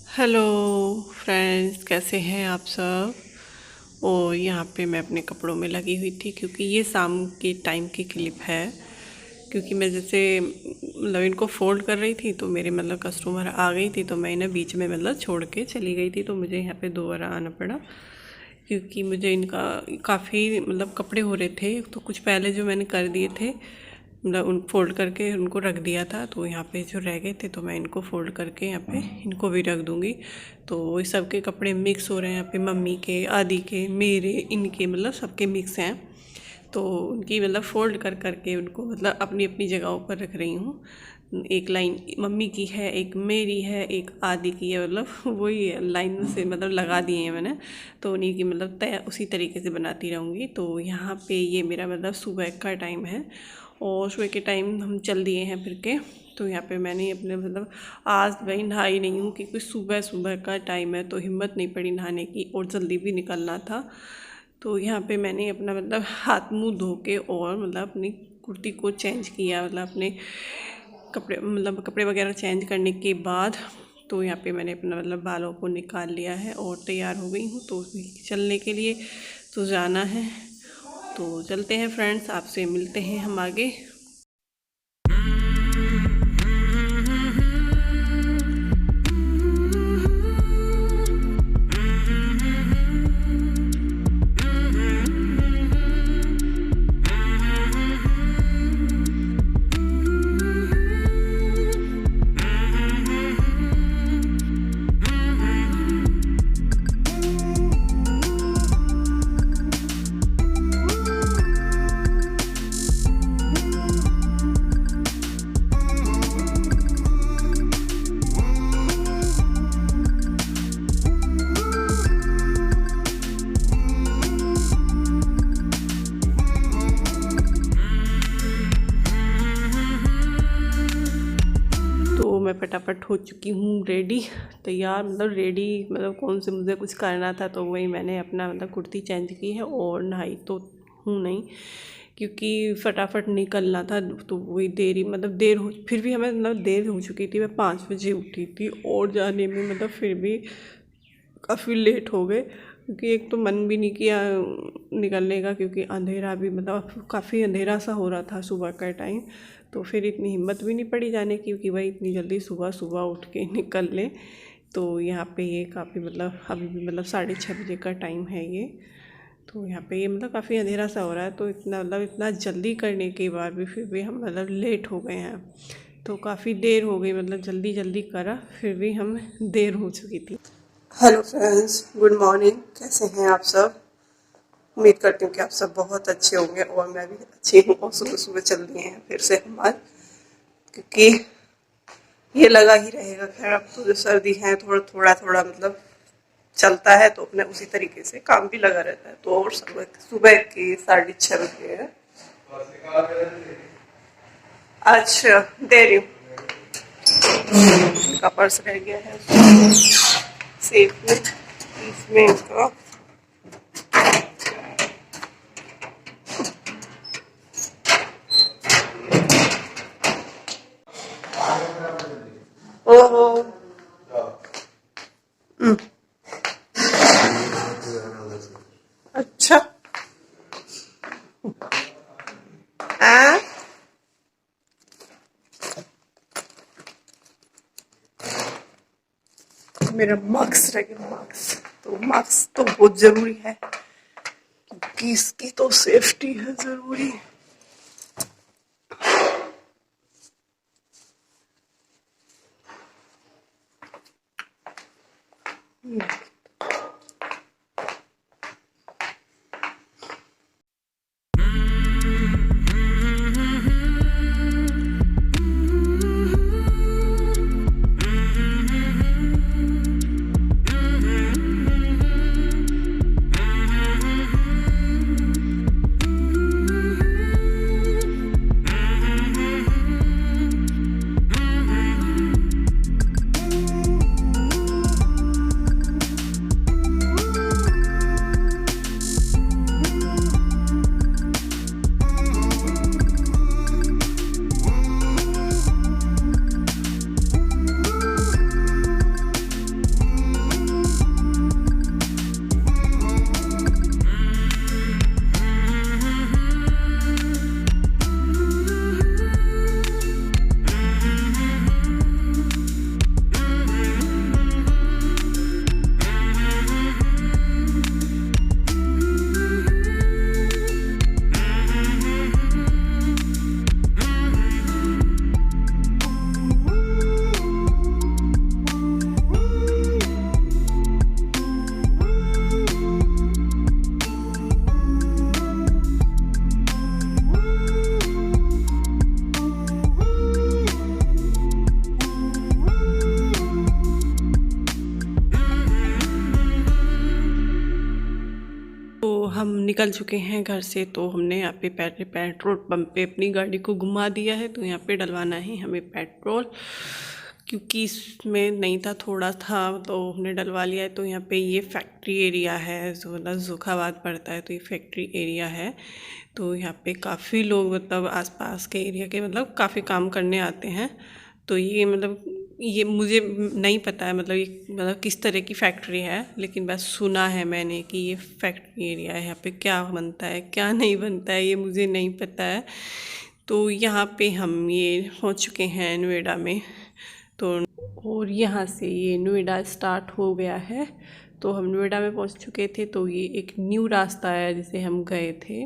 Hello friends, कैसे हैं आप सब। और यहाँ पे मैं अपने कपड़ों में लगी हुई थी क्योंकि ये शाम के टाइम की क्लिप है। क्योंकि मैं जैसे मतलब इनको फोल्ड कर रही थी तो मेरे मतलब कस्टमर आ गई थी, तो मैं इन्हें बीच में मतलब छोड़ के चली गई थी, तो मुझे यहाँ पे दोबारा आना पड़ा क्योंकि मुझे इनका काफ़ी मतलब कपड़े हो रहे थे। तो कुछ पहले जो मैंने कर दिए थे मतलब उन फोल्ड करके उनको रख दिया था, तो यहाँ पे जो रह गए थे तो मैं इनको फोल्ड करके यहाँ पे इनको भी रख दूँगी। तो इस सब के कपड़े मिक्स हो रहे हैं यहाँ पे, मम्मी के, आदि के, मेरे, इनके मतलब सबके मिक्स हैं। तो उनकी मतलब फोल्ड कर करके उनको मतलब अपनी अपनी जगहों पर रख रही हूँ। एक लाइन मम्मी की है, एक मेरी है, एक आदि की है, मतलब वही लाइन से मतलब लगा दिए हैं मैंने। तो उन्हीं की मतलब तय उसी तरीके से बनाती रहूँगी। तो यहाँ पे ये मेरा मतलब सुबह का टाइम है और सुबह के टाइम हम चल दिए हैं फिर के। तो यहाँ पे मैंने अपने मतलब आज भाई नहाई नहीं हूँ क्योंकि सुबह सुबह का टाइम है, तो हिम्मत नहीं पड़ी नहाने की और जल्दी भी निकलना था। तो यहाँ पे मैंने अपना मतलब हाथ मुंह धो के और मतलब अपनी कुर्ती को चेंज किया, मतलब अपने कपड़े मतलब कपड़े वगैरह चेंज करने के बाद तो यहाँ पे मैंने अपना मतलब बालों को निकाल लिया है और तैयार हो गई हूँ तो चलने के लिए तो जाना है। तो चलते हैं फ्रेंड्स, आपसे मिलते हैं हम आगे। तो मैं फटाफट हो चुकी हूँ रेडी, तैयार, मतलब रेडी मतलब कौन से मुझे कुछ करना था तो वही मैंने अपना मतलब कुर्ती चेंज की है और नहाई तो हूँ नहीं क्योंकि फटाफट निकलना था। तो वही देरी मतलब देर हो, फिर भी हमें मतलब देर हो चुकी थी। मैं 5 बजे उठी थी और जाने में मतलब फिर भी काफ़ी लेट हो गए क्योंकि एक तो मन भी नहीं किया निकलने का क्योंकि अंधेरा भी मतलब काफ़ी अंधेरा सा हो रहा था सुबह का टाइम। तो फिर इतनी हिम्मत भी नहीं पड़ी जाने की क्योंकि भाई इतनी जल्दी सुबह सुबह उठ के निकल लें। तो यहाँ पे ये काफ़ी मतलब अभी भी मतलब 6:30 बजे का टाइम है ये। तो यहाँ पे ये मतलब काफ़ी अंधेरा सा हो रहा है, तो इतना मतलब इतना जल्दी करने के बाद भी फिर भी हम मतलब लेट हो गए हैं। तो काफ़ी देर हो गई, मतलब जल्दी जल्दी करा फिर भी हम देर हो चुकी थी। हेलो फ्रेंड्स, गुड मॉर्निंग, कैसे हैं आप सब। उम्मीद करती हूँ कि आप सब बहुत अच्छे होंगे और मैं भी अच्छी हूँ। और सुबह सुबह चल दिए हैं फिर से हम आज क्योंकि ये लगा ही रहेगा। खैर अब तो जो सर्दी है थोड़ा थोड़ा थोड़ा मतलब चलता है तो अपने उसी तरीके से काम भी लगा रहता है। तो और सुबह सुबह के 6:30 बजे है। अच्छा दे रही हूँ, इनका पर्स रह गया है सेफ में, इसमें इसका ओहो अच्छा आ? मेरा मार्क्स रह गया, मार्क्स तो मार्क्स तो बहुत जरूरी है क्योंकि इसकी तो सेफ्टी है जरूरी। हम निकल चुके हैं घर से, तो हमने यहाँ पे पेट्रोल पंप पे अपनी गाड़ी को घुमा दिया है। तो यहाँ पे डलवाना है हमें पेट्रोल, क्योंकि इसमें नहीं था, थोड़ा था, तो हमने डलवा लिया है। तो यहाँ पे ये फैक्ट्री एरिया है, जो मतलब जोखाबाद पड़ता है, तो ये फैक्ट्री एरिया है। तो यहाँ पे काफ़ी लोग मतलब आसपास के एरिया के मतलब काफ़ी काम करने आते हैं। तो ये मतलब ये मुझे नहीं पता है मतलब ये मतलब किस तरह की फैक्ट्री है, लेकिन बस सुना है मैंने कि ये फैक्ट्री एरिया है। यहाँ पे क्या बनता है क्या नहीं बनता है ये मुझे नहीं पता है। तो यहाँ पे हम ये पहुँच चुके हैं नोएडा में। तो और यहाँ से ये नोएडा स्टार्ट हो गया है। तो हम नोएडा में पहुँच चुके थे। तो ये एक न्यू रास्ता है जिसे हम गए थे।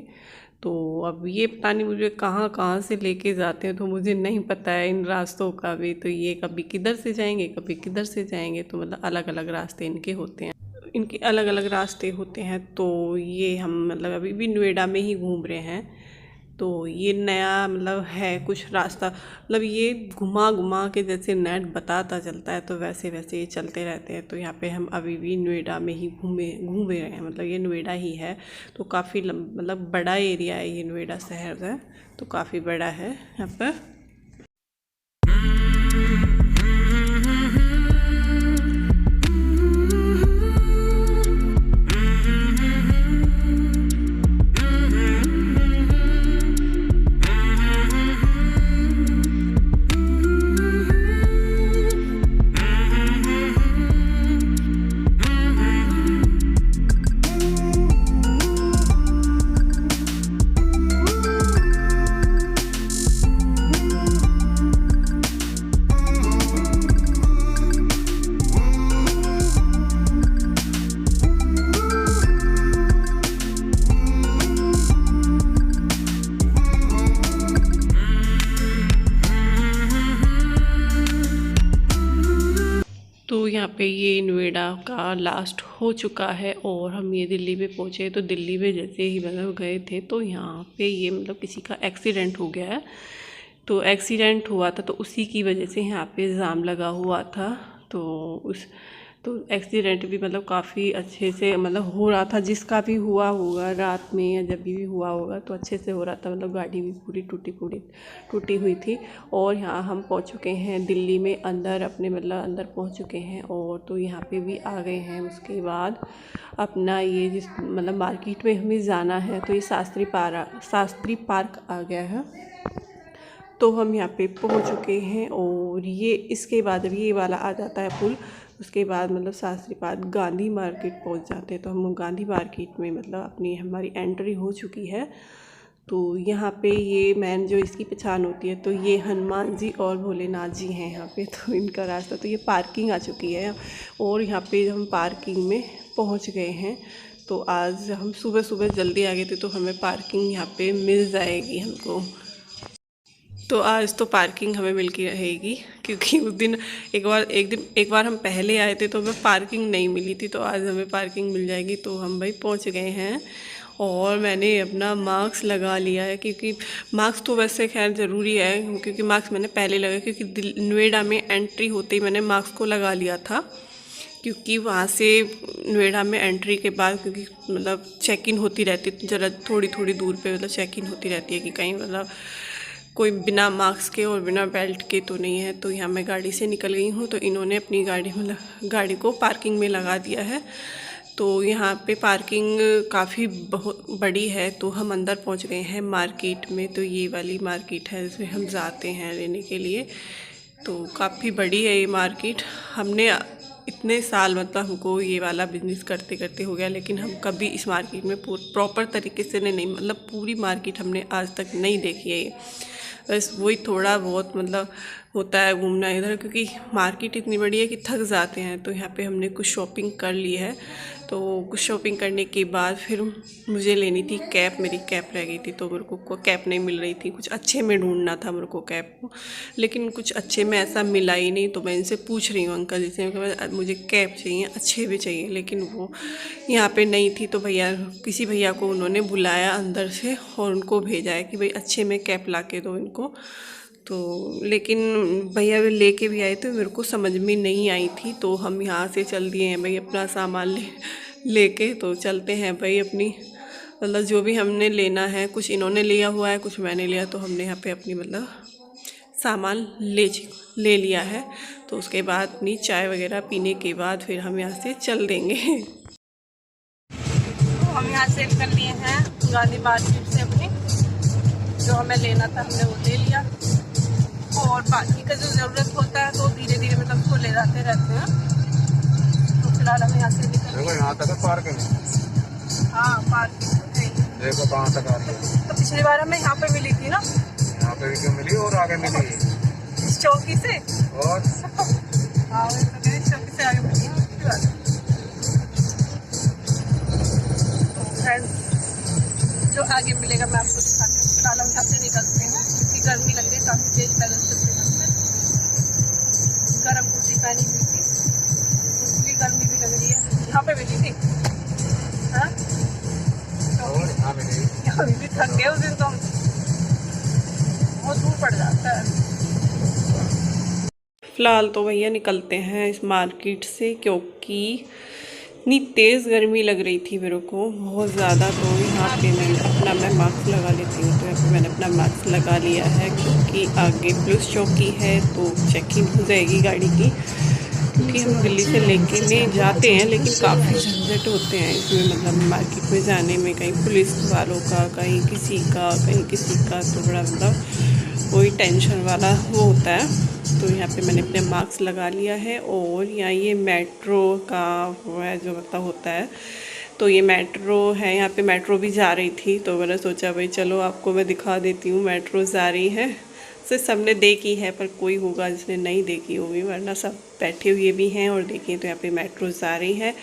तो अब ये पता नहीं मुझे कहाँ कहाँ से लेके जाते हैं, तो मुझे नहीं पता है इन रास्तों का भी। तो ये कभी किधर से जाएंगे कभी किधर से जाएंगे, तो मतलब अलग अलग रास्ते इनके होते हैं, इनके अलग अलग रास्ते होते हैं। तो ये हम मतलब अभी भी नोएडा में ही घूम रहे हैं। तो ये नया मतलब है कुछ रास्ता, मतलब ये घुमा घुमा के जैसे नेट बताता चलता है, तो वैसे वैसे ये चलते रहते हैं। तो यहाँ पे हम अभी भी नोएडा में ही घूमे रहे हैं, मतलब ये नोएडा ही है। तो काफ़ी मतलब बड़ा एरिया है, ये नोएडा शहर है तो काफ़ी बड़ा है यहाँ पर। तो यहाँ पे ये नोएडा का लास्ट हो चुका है और हम ये दिल्ली में पहुँचे। तो दिल्ली में जैसे ही मतलब गए थे, तो यहाँ पे ये मतलब किसी का एक्सीडेंट हो गया है। तो एक्सीडेंट हुआ था, तो उसी की वजह से यहाँ पे जाम लगा हुआ था। तो एक्सीडेंट भी मतलब काफ़ी अच्छे से मतलब हो रहा था, जिसका भी हुआ होगा रात में या जब भी हुआ होगा तो अच्छे से हो रहा था। मतलब गाड़ी भी पूरी टूटी हुई थी। और यहाँ हम पहुँच चुके हैं दिल्ली में अंदर, अपने मतलब अंदर पहुँच चुके हैं। और तो यहाँ पे भी आ गए हैं। उसके बाद अपना ये जिस मतलब मार्केट में हमें जाना है, तो ये शास्त्री पार्क आ गया है। तो हम यहाँ पे पहुँच चुके हैं। और ये इसके बाद अब ये वाला आ जाता है पुल, उसके बाद मतलब शास्त्री पार्क गांधी मार्केट पहुँच जाते हैं। तो हम गांधी मार्केट में मतलब हमारी एंट्री हो चुकी है। तो यहाँ पे ये मेन जो इसकी पहचान होती है, तो ये हनुमान जी और भोलेनाथ जी हैं यहाँ पे। तो इनका रास्ता, तो ये पार्किंग आ चुकी है और यहाँ पे हम पार्किंग में पहुँच गए हैं। तो आज हम सुबह सुबह जल्दी आ गए थे, तो हमें पार्किंग यहाँ पे मिल जाएगी हमको। तो आज तो पार्किंग हमें मिल के रहेगी, क्योंकि उस दिन एक बार हम पहले आए थे तो हमें पार्किंग नहीं मिली थी। तो आज हमें पार्किंग मिल जाएगी। तो हम भाई पहुंच गए हैं और मैंने अपना मास्क लगा लिया है, क्योंकि मास्क तो वैसे खैर ज़रूरी है, क्योंकि मास्क मैंने पहले लगाया, क्योंकि नोएडा में एंट्री होते ही मैंने मास्क को लगा लिया था। क्योंकि वहाँ से नोएडा में एंट्री के बाद, क्योंकि मतलब चेक इन होती रहती है, ज़रा थोड़ी थोड़ी दूर पे मतलब चेक इन होती रहती है कि कहीं मतलब कोई बिना मास्क के और बिना बेल्ट के तो नहीं है। तो यहाँ मैं गाड़ी से निकल गई हूँ, तो इन्होंने अपनी गाड़ी को पार्किंग में लगा दिया है। तो यहाँ पे पार्किंग काफ़ी बहुत बड़ी है। तो हम अंदर पहुँच गए हैं मार्केट में। तो ये वाली मार्केट है जिसमें हम जाते हैं लेने के लिए। तो काफ़ी बड़ी है ये मार्केट। हमने इतने साल मतलब हमको ये वाला बिज़नेस करते करते हो गया, लेकिन हम कभी इस मार्केट में प्रॉपर तरीके से नहीं मतलब पूरी मार्केट हमने आज तक नहीं देखी है। ये बस वही थोड़ा बहुत मतलब होता है घूमना इधर, क्योंकि मार्केट इतनी बड़ी है कि थक जाते हैं। तो यहाँ पे हमने कुछ शॉपिंग कर ली है। तो कुछ शॉपिंग करने के बाद फिर मुझे लेनी थी कैप, मेरी कैप रह गई थी, तो मेरे को कैप नहीं मिल रही थी। कुछ अच्छे में ढूंढना था मेरे को कैप को, लेकिन कुछ अच्छे में ऐसा मिला ही नहीं। तो मैं इनसे पूछ रही हूँ अंकल जी से, मुझे कैप चाहिए, अच्छे भी चाहिए, लेकिन वो यहाँ पे नहीं थी। तो किसी भैया को उन्होंने बुलाया अंदर से और उनको भेजा है कि भाई अच्छे में कैप ला के दो इनको। तो लेकिन भैया वे लेके भी आए थे, मेरे को समझ में नहीं आई थी। तो हम यहाँ से चल दिए हैं भाई अपना सामान लेके। तो चलते हैं भाई अपनी मतलब जो भी हमने लेना है, कुछ इन्होंने लिया हुआ है, कुछ मैंने लिया, तो हमने यहाँ पे अपनी मतलब सामान ले लिया है। तो उसके बाद अपनी चाय वगैरह पीने के बाद फिर हम यहाँ से चल देंगे। तो हम यहाँ से निकल लिए हैं गांधी मार्केट से, अपनी जो हमें लेना था हमने वो ले लिया, और बाकी का जो ज़रूरत होता है तो धीरे धीरे मतलब उसको ले जाते रहते हैं। तो फिलहाल हम यहाँ से निकल, देखो यहाँ तक पार्किंग। हाँ पार्किंग है, देखो कहाँ तक आ रही है। तो पिछली बार हमें यहाँ पे मिली थी ना, यहाँ पे भी क्यों मिली और आगे मिली इस चौकी से, और हाँ इस चौकी से आगे मिली है पिछली बार। तो फ्रेंड्स जो आगे मिलेगा मैं आपको दिखाती हूँ। फिलहाल हम यहाँ से निकलते हैं क्योंकि गर्मी लग रही है काफ़ी तेज, पैदल चलते चलते। गर्म कुर्ती पहनी हुई थी, दूसरी गर्मी भी लग रही है। यहाँ पे मिली थी, हाँ और यहाँ मिली। यहाँ भी थक गए उस दिन तो हम, बहुत दूर पड़ जाता है। फ़िलहाल तो भैया निकलते हैं इस मार्केट से, क्योंकि इतनी तेज़ गर्मी लग रही थी मेरे को बहुत ज़्यादा। तो यहाँ पे मैं मास्क लगा लेती हूँ, तो यहाँ पे मैंने अपना मास्क लगा लिया है, क्योंकि आगे पुलिस चौकी है तो चेकिंग हो जाएगी गाड़ी की। क्योंकि हम दिल्ली से लेके में जाते हैं, लेकिन काफ़ी झंझट होते हैं इसमें, मतलब मार्केट में जाने में, कहीं पुलिस वालों का, कहीं किसी का, तो बड़ा मतलब वही टेंशन वाला वो होता है। तो यहाँ पे मैंने अपने मास्क लगा लिया है, और यहाँ ये मेट्रो का वो है जो मतलब होता है, तो ये मेट्रो है, यहाँ पे मेट्रो भी जा रही थी, तो मैंने सोचा भाई चलो आपको मैं दिखा देती हूँ मेट्रो जा रही है। सिर्फ सबने देखी है, पर कोई होगा जिसने नहीं देखी होगी, वरना सब बैठे हुए भी हैं और देखिए। तो यहाँ पे मेट्रो जा रही है,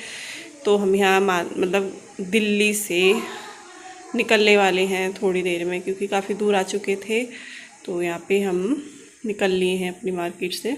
तो हम यहाँ मतलब दिल्ली से निकलने वाले हैं थोड़ी देर में, क्योंकि काफ़ी दूर आ चुके थे। तो यहाँ पे हम निकल लिए हैं अपनी मार्केट से।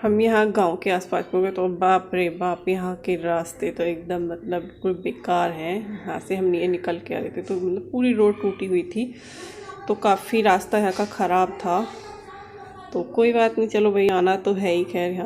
हम यहाँ गांव के आसपास हो गए, तो बाप रे बाप, यहाँ के रास्ते तो एकदम मतलब बिल्कुल बेकार हैं। यहाँ से हम ये निकल के आ रहे थे, तो मतलब पूरी रोड टूटी हुई थी, तो काफ़ी रास्ता यहाँ का ख़राब था। तो कोई बात नहीं, चलो भाई आना तो है ही, खैर यहाँ